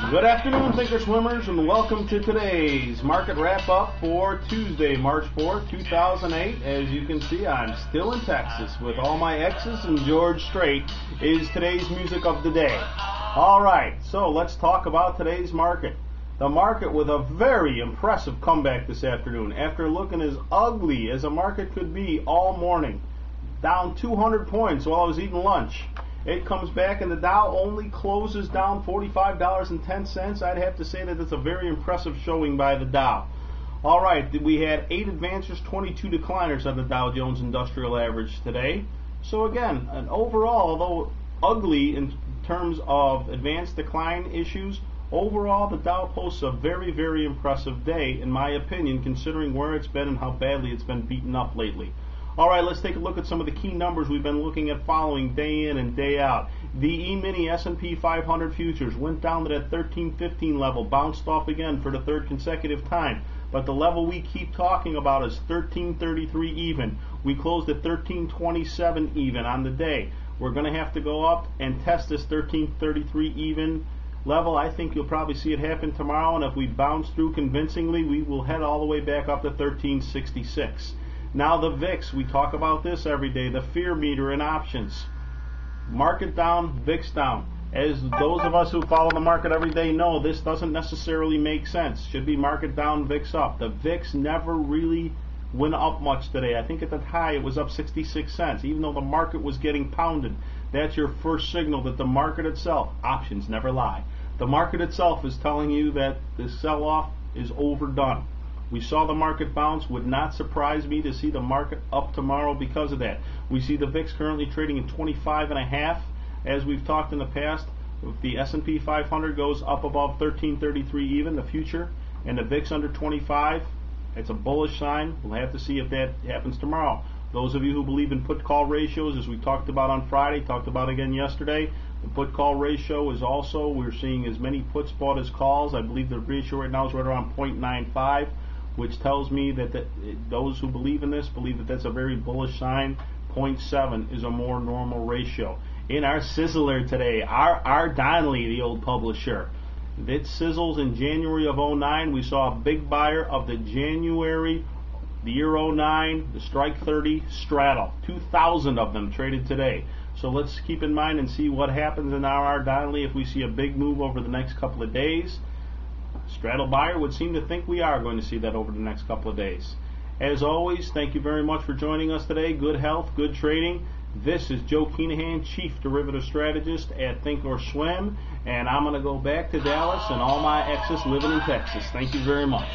Good afternoon, thinkorswimmers, and welcome to today's market wrap-up for Tuesday, March 4th, 2008. As you can see, I'm still in Texas with all my exes, and George Strait is today's music of the day. All right, so let's talk about today's market. The market with a very impressive comeback this afternoon after looking as ugly as a market could be all morning. Down 200 points while I was eating lunch. It comes back and the Dow only closes down $45.10. I'd have to say that it's a very impressive showing by the Dow. All right, we had 8 advancers, 22 decliners on the Dow Jones Industrial Average today. So again, an overall, although ugly in terms of advanced decline issues, overall the Dow posts a very, very impressive day, in my opinion, considering where it's been and how badly it's been beaten up lately. All right, let's take a look at some of the key numbers we've been looking at following day in and day out. The E-mini S&P 500 futures went down to that 1315 level, bounced off again for the third consecutive time. But the level we keep talking about is 1333 even. We closed at 1327 even on the day. We're going to have to go up and test this 1333 even level. I think you'll probably see it happen tomorrow, and if we bounce through convincingly, we will head all the way back up to 1366. Now the VIX, we talk about this every day, the fear meter in options. Market down, VIX down. As those of us who follow the market every day know, this doesn't necessarily make sense. Should be market down, VIX up. The VIX never really went up much today. I think at the high it was up 66 cents, even though the market was getting pounded. That's your first signal that the market itself, options never lie, the market itself is telling you that the sell-off is overdone. We saw the market bounce. Would not surprise me to see the market up tomorrow because of that. We see the VIX currently trading at 25.5. As we've talked in the past, if the S&P 500 goes up above 1333 even, the future, and the VIX under 25, it's a bullish sign. We'll have to see if that happens tomorrow. Those of you who believe in put-call ratios, as we talked about on Friday, talked about again yesterday, the put-call ratio is also, we're seeing as many puts bought as calls. I believe the ratio right now is right around 0.95. which tells me that those who believe in this believe that that's a very bullish sign. 0.7 is a more normal ratio. In our sizzler today, our Donnelly, the old publisher, it sizzles in January of 09. We saw a big buyer of the January, the year 09, the strike 30 straddle. 2,000 of them traded today. So let's keep in mind and see what happens in our Donnelly if we see a big move over the next couple of days. Straddle buyer would seem to think we are going to see that over the next couple of days. As always, thank you very much for joining us today. Good health, good trading. This is Joe Kinahan, Chief Derivative Strategist at thinkorswim, and I'm going to go back to Dallas and all my exes living in Texas. Thank you very much.